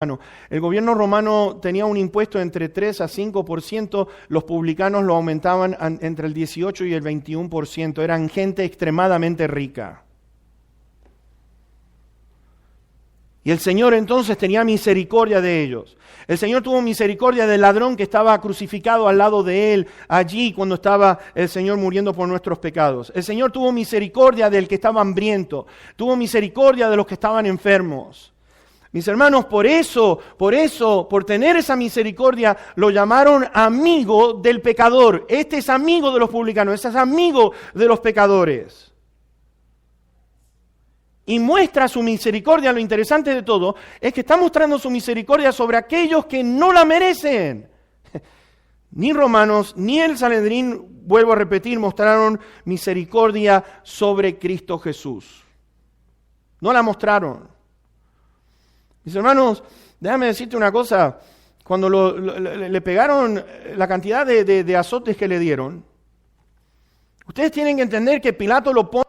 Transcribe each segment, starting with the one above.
El gobierno romano tenía un impuesto entre 3 a 5%, los publicanos lo aumentaban entre el 18 y el 21%, eran gente extremadamente rica. Y el Señor entonces tenía misericordia de ellos. El Señor tuvo misericordia del ladrón que estaba crucificado al lado de Él, allí cuando estaba el Señor muriendo por nuestros pecados. El Señor tuvo misericordia del que estaba hambriento, tuvo misericordia de los que estaban enfermos. Mis hermanos, por tener esa misericordia, lo llamaron amigo del pecador. Este es amigo de los publicanos, este es amigo de los pecadores. Y muestra su misericordia. Lo interesante de todo es que está mostrando su misericordia sobre aquellos que no la merecen. Ni Romanos, ni el Sanedrín, vuelvo a repetir, mostraron misericordia sobre Cristo Jesús. No la mostraron. Mis hermanos, déjame decirte una cosa, cuando le pegaron la cantidad de azotes que le dieron, ustedes tienen que entender que Pilato lo pone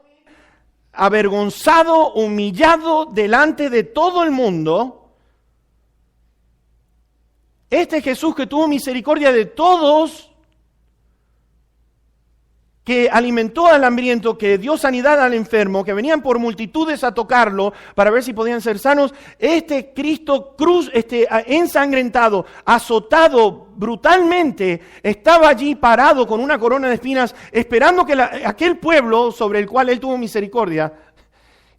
avergonzado, humillado delante de todo el mundo. Este Jesús que tuvo misericordia de todos, que alimentó al hambriento, que dio sanidad al enfermo, que venían por multitudes a tocarlo para ver si podían ser sanos. Este Cristo ensangrentado, azotado brutalmente, estaba allí parado con una corona de espinas, esperando que aquel pueblo sobre el cual Él tuvo misericordia.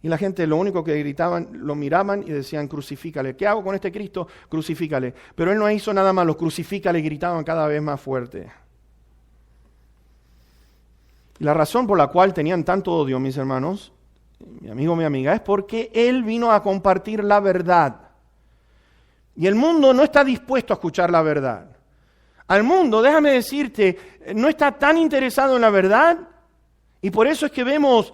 Y la gente lo único que gritaban, lo miraban y decían, crucifícale. ¿Qué hago con este Cristo? Crucifícale. Pero Él no hizo nada malo, crucifícale, y gritaban cada vez más fuerte. Y la razón por la cual tenían tanto odio, mis hermanos, mi amigo, mi amiga, es porque Él vino a compartir la verdad. Y el mundo no está dispuesto a escuchar la verdad. Al mundo, déjame decirte, no está tan interesado en la verdad. Y por eso es que vemos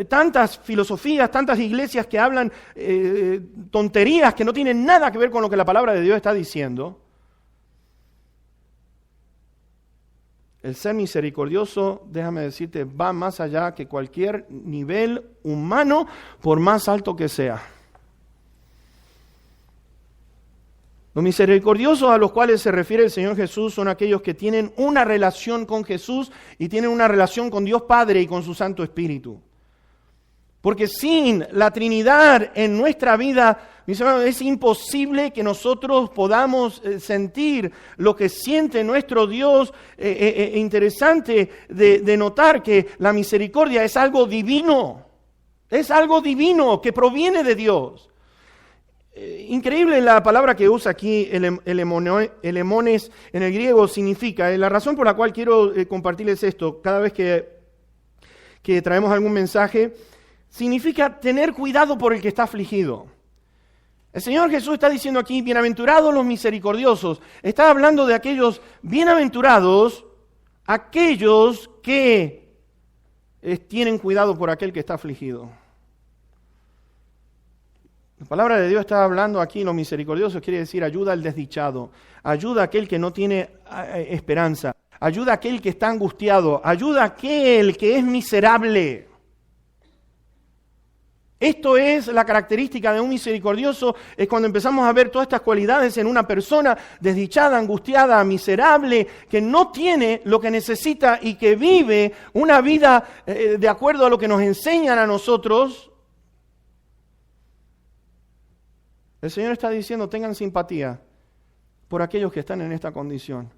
tantas filosofías, tantas iglesias que hablan tonterías que no tienen nada que ver con lo que la palabra de Dios está diciendo. El ser misericordioso, déjame decirte, va más allá que cualquier nivel humano, por más alto que sea. Los misericordiosos a los cuales se refiere el Señor Jesús son aquellos que tienen una relación con Jesús y tienen una relación con Dios Padre y con su Santo Espíritu. Porque sin la Trinidad en nuestra vida, mis hermanos, es imposible que nosotros podamos sentir lo que siente nuestro Dios. Interesante de notar que la misericordia es algo divino. Es algo divino que proviene de Dios. Increíble la palabra que usa aquí, elemones en el griego significa. La razón por la cual quiero compartirles esto, cada vez que traemos algún mensaje, significa tener cuidado por el que está afligido. El Señor Jesús está diciendo aquí, bienaventurados los misericordiosos. Está hablando de aquellos bienaventurados, aquellos que tienen cuidado por aquel que está afligido. La palabra de Dios está hablando aquí, los misericordiosos quiere decir ayuda al desdichado, ayuda a aquel que no tiene esperanza, ayuda a aquel que está angustiado, ayuda a aquel que es miserable. Esto es la característica de un misericordioso, es cuando empezamos a ver todas estas cualidades en una persona desdichada, angustiada, miserable, que no tiene lo que necesita y que vive una vida de acuerdo a lo que nos enseñan a nosotros. El Señor está diciendo, tengan simpatía por aquellos que están en esta condición.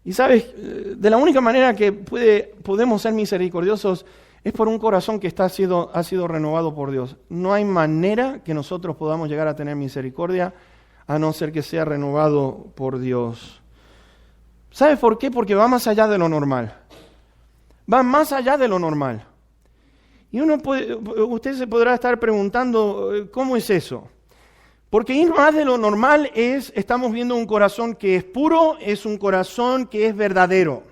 Y sabes, de la única manera que podemos ser misericordiosos es por un corazón que ha sido renovado por Dios. No hay manera que nosotros podamos llegar a tener misericordia a no ser que sea renovado por Dios. ¿Sabes por qué? Porque va más allá de lo normal. Va más allá de lo normal. Y usted se podrá estar preguntando, ¿cómo es eso? Porque ir más de lo normal estamos viendo un corazón que es puro, es un corazón que es verdadero.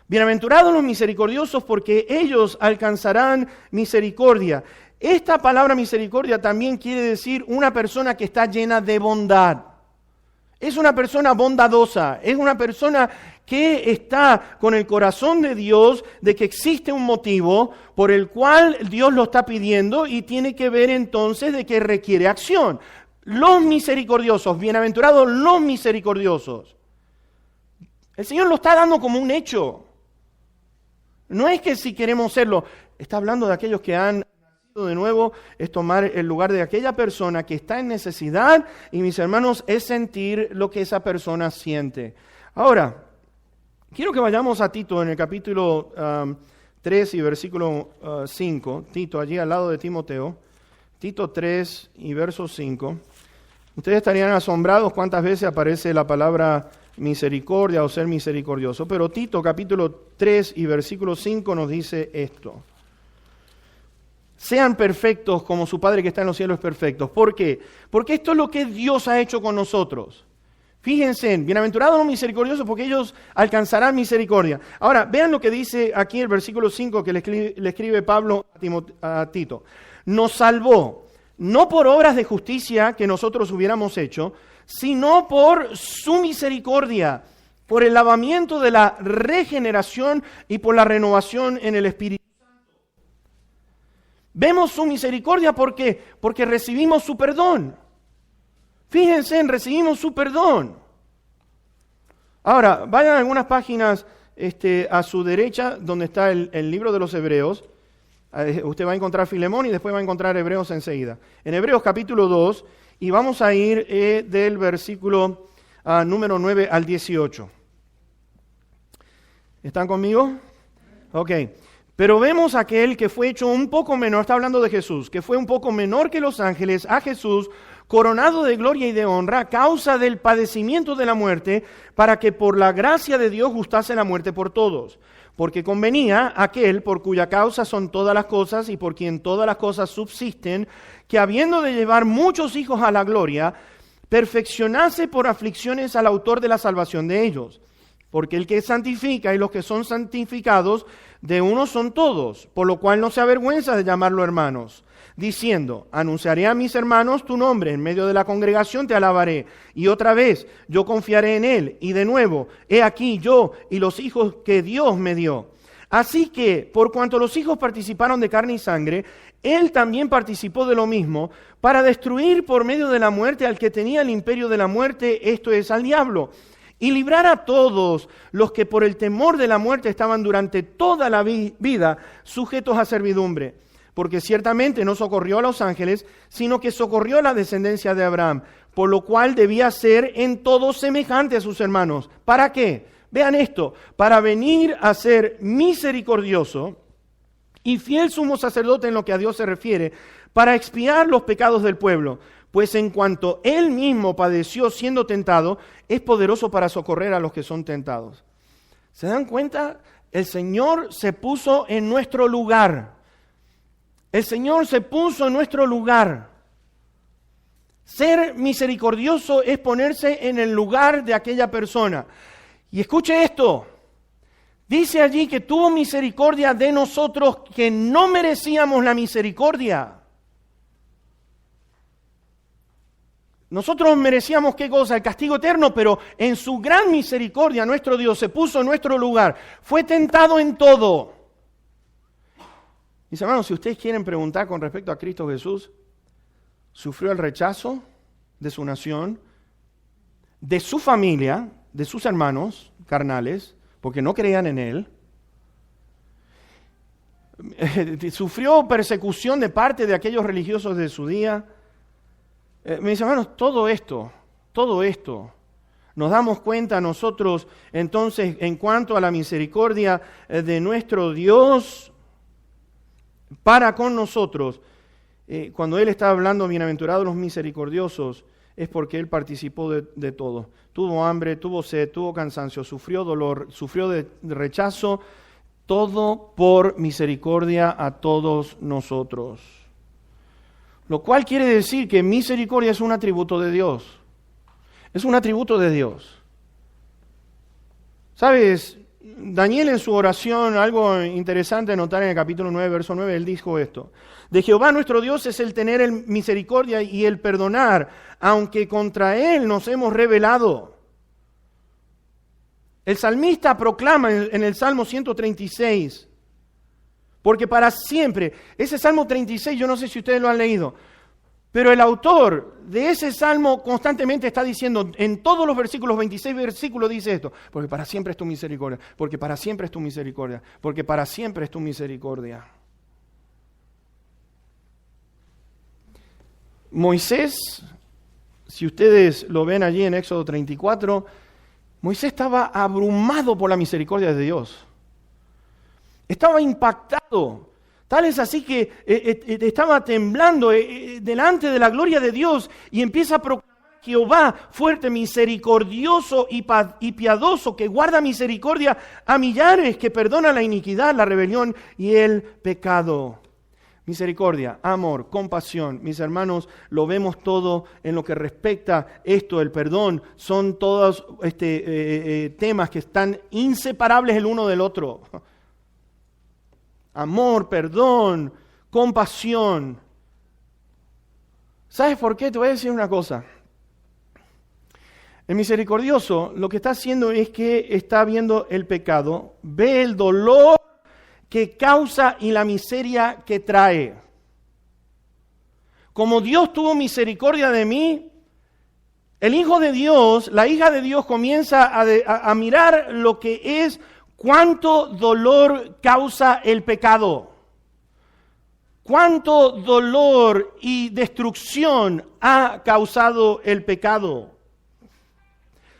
Bienaventurados los misericordiosos porque ellos alcanzarán misericordia. Esta palabra misericordia también quiere decir una persona que está llena de bondad. Es una persona bondadosa, es una persona que está con el corazón de Dios, de que existe un motivo por el cual Dios lo está pidiendo y tiene que ver entonces de que requiere acción. Los misericordiosos, bienaventurados los misericordiosos. El Señor lo está dando como un hecho. No es que si queremos serlo, está hablando de aquellos que han nacido de nuevo, es tomar el lugar de aquella persona que está en necesidad y, mis hermanos, es sentir lo que esa persona siente. Ahora, quiero que vayamos a Tito en el capítulo 3 y versículo 5. Tito, allí al lado de Timoteo. Tito 3 y verso 5. Ustedes estarían asombrados cuántas veces aparece la palabra misericordia o ser misericordioso. Pero Tito capítulo 3 y versículo 5 nos dice esto. Sean perfectos como su Padre que está en los cielos es perfecto. ¿Por qué? Porque esto es lo que Dios ha hecho con nosotros. Fíjense, bienaventurados los misericordiosos porque ellos alcanzarán misericordia. Ahora, vean lo que dice aquí el versículo 5 que le escribe Pablo a Tito. Nos salvó, no por obras de justicia que nosotros hubiéramos hecho, sino por su misericordia, por el lavamiento de la regeneración y por la renovación en el Espíritu Santo. Vemos su misericordia porque recibimos su perdón. Fíjense, recibimos su perdón. Ahora, vayan a algunas páginas a su derecha donde está el libro de los Hebreos. Usted va a encontrar Filemón y después va a encontrar Hebreos enseguida. En Hebreos capítulo 2, y vamos a ir del versículo número 9 al 18. ¿Están conmigo? Ok. Pero vemos a aquel que fue hecho un poco menor, está hablando de Jesús, que fue un poco menor que los ángeles, a Jesús, coronado de gloria y de honra, a causa del padecimiento de la muerte, para que por la gracia de Dios gustase la muerte por todos. Porque convenía aquel por cuya causa son todas las cosas y por quien todas las cosas subsisten, que habiendo de llevar muchos hijos a la gloria, perfeccionase por aflicciones al autor de la salvación de ellos. Porque el que santifica y los que son santificados, de uno son todos, por lo cual no se avergüenza de llamarlo hermanos, diciendo, anunciaré a mis hermanos tu nombre, en medio de la congregación te alabaré, y otra vez yo confiaré en él, y de nuevo, he aquí yo y los hijos que Dios me dio. Así que, por cuanto los hijos participaron de carne y sangre, él también participó de lo mismo, para destruir por medio de la muerte al que tenía el imperio de la muerte, esto es, al diablo, y librar a todos los que por el temor de la muerte estaban durante toda la vida sujetos a servidumbre. Porque ciertamente no socorrió a los ángeles, sino que socorrió a la descendencia de Abraham, por lo cual debía ser en todo semejante a sus hermanos. ¿Para qué? Vean esto, para venir a ser misericordioso y fiel sumo sacerdote en lo que a Dios se refiere, para expiar los pecados del pueblo. Pues en cuanto él mismo padeció siendo tentado, es poderoso para socorrer a los que son tentados. ¿Se dan cuenta? El Señor se puso en nuestro lugar. El Señor se puso en nuestro lugar. Ser misericordioso es ponerse en el lugar de aquella persona. Y escuche esto. Dice allí que tuvo misericordia de nosotros que no merecíamos la misericordia. Nosotros merecíamos, ¿qué cosa? El castigo eterno, pero en su gran misericordia nuestro Dios se puso en nuestro lugar. Fue tentado en todo. Mis hermanos, si ustedes quieren preguntar con respecto a Cristo Jesús, sufrió el rechazo de su nación, de su familia, de sus hermanos carnales, porque no creían en Él. Sufrió persecución de parte de aquellos religiosos de su día. Mis hermanos, todo esto, nos damos cuenta nosotros entonces en cuanto a la misericordia de nuestro Dios para con nosotros. Cuando Él está hablando, bienaventurados los misericordiosos, es porque Él participó de todo. Tuvo hambre, tuvo sed, tuvo cansancio, sufrió dolor, sufrió de rechazo, todo por misericordia a todos nosotros. Lo cual quiere decir que misericordia es un atributo de Dios. Es un atributo de Dios. ¿Sabes? Daniel en su oración, algo interesante notar en el capítulo 9, verso 9, él dijo esto: de Jehová nuestro Dios es el tener el misericordia y el perdonar, aunque contra él nos hemos rebelado. El salmista proclama en el Salmo 136, porque para siempre, ese Salmo 36, yo no sé si ustedes lo han leído, pero el autor de ese Salmo constantemente está diciendo, en todos los versículos, 26 versículos dice esto: porque para siempre es tu misericordia, porque para siempre es tu misericordia, porque para siempre es tu misericordia. Moisés, si ustedes lo ven allí en Éxodo 34, Moisés estaba abrumado por la misericordia de Dios. Estaba impactado. Tal es así que estaba temblando delante de la gloria de Dios y empieza a proclamar: Jehová fuerte, misericordioso y piadoso, que guarda misericordia a millares, que perdona la iniquidad, la rebelión y el pecado. Misericordia, amor, compasión. Mis hermanos, lo vemos todo en lo que respecta esto, el perdón. Son todos temas que están inseparables el uno del otro. Amor, perdón, compasión. ¿Sabes por qué? Te voy a decir una cosa. El misericordioso lo que está haciendo es que está viendo el pecado, ve el dolor que causa y la miseria que trae. Como Dios tuvo misericordia de mí, el Hijo de Dios, la hija de Dios comienza a mirar lo que es cuánto dolor causa el pecado. Cuánto dolor y destrucción ha causado el pecado.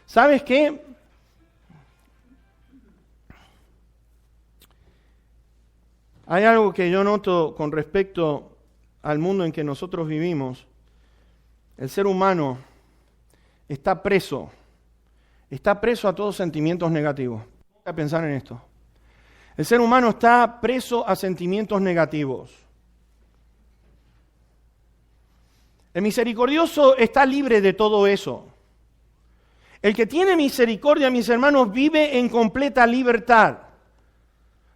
¿Sabes qué? Hay algo que yo noto con respecto al mundo en que nosotros vivimos. El ser humano está preso a todos sentimientos negativos. Voy a pensar en esto. El ser humano está preso a sentimientos negativos. El misericordioso está libre de todo eso. El que tiene misericordia, mis hermanos, vive en completa libertad.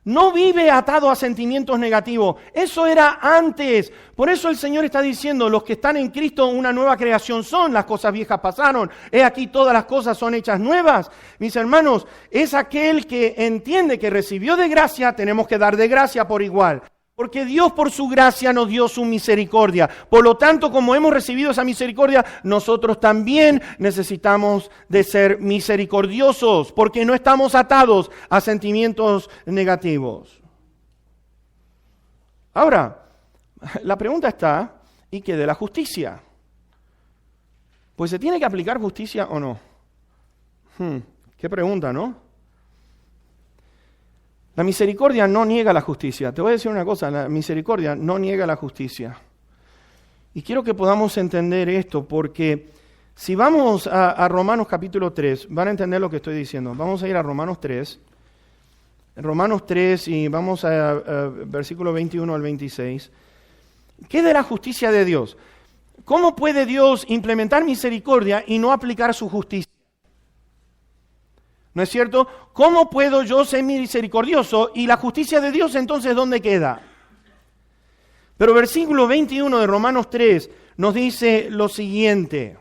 No vive atado a sentimientos negativos. Eso era antes. Por eso el Señor está diciendo: los que están en Cristo, una nueva creación son. Las cosas viejas pasaron. He aquí todas las cosas son hechas nuevas. Mis hermanos, es aquel que entiende que recibió de gracia, tenemos que dar de gracia por igual. Porque Dios por su gracia nos dio su misericordia. Por lo tanto, como hemos recibido esa misericordia, nosotros también necesitamos de ser misericordiosos, porque no estamos atados a sentimientos negativos. Ahora, la pregunta está: ¿y qué de la justicia? Pues ¿se tiene que aplicar justicia o no? Qué pregunta, ¿no? La misericordia no niega la justicia. Te voy a decir una cosa: la misericordia no niega la justicia. Y quiero que podamos entender esto, porque si vamos a Romanos capítulo 3, van a entender lo que estoy diciendo. Vamos a ir a Romanos 3. Romanos 3 y vamos a versículo 21 al 26. ¿Qué de la justicia de Dios? ¿Cómo puede Dios implementar misericordia y no aplicar su justicia? ¿No es cierto? ¿Cómo puedo yo ser misericordioso y la justicia de Dios entonces dónde queda? Pero versículo 21 de Romanos 3 nos dice lo siguiente,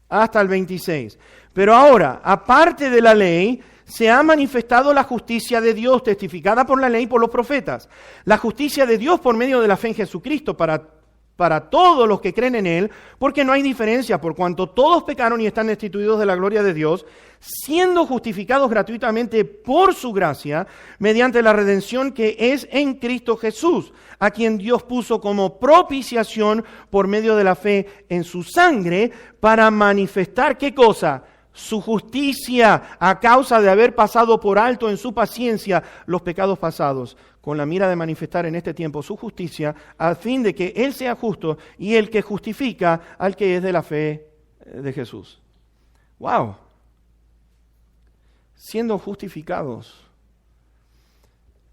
hasta el 26. Pero ahora, aparte de la ley, se ha manifestado la justicia de Dios, testificada por la ley y por los profetas. La justicia de Dios por medio de la fe en Jesucristo para todos los que creen en Él, porque no hay diferencia, por cuanto todos pecaron y están destituidos de la gloria de Dios, siendo justificados gratuitamente por su gracia, mediante la redención que es en Cristo Jesús, a quien Dios puso como propiciación por medio de la fe en su sangre, para manifestar, ¿qué cosa? Su justicia, a causa de haber pasado por alto en su paciencia los pecados pasados, con la mira de manifestar en este tiempo su justicia, a fin de que Él sea justo y el que justifica al que es de la fe de Jesús. ¡Wow! Siendo justificados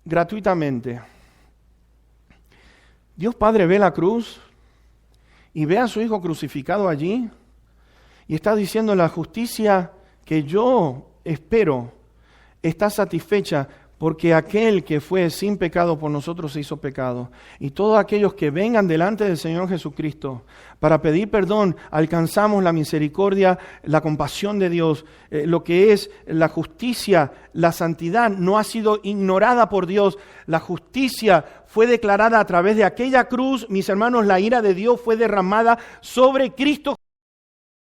gratuitamente. Dios Padre ve la cruz y ve a su Hijo crucificado allí y está diciendo: la justicia que yo espero está satisfecha porque aquel que fue sin pecado por nosotros se hizo pecado. Y todos aquellos que vengan delante del Señor Jesucristo para pedir perdón, alcanzamos la misericordia, la compasión de Dios. Lo que es la justicia, la santidad no ha sido ignorada por Dios. La justicia fue declarada a través de aquella cruz. Mis hermanos, la ira de Dios fue derramada sobre Cristo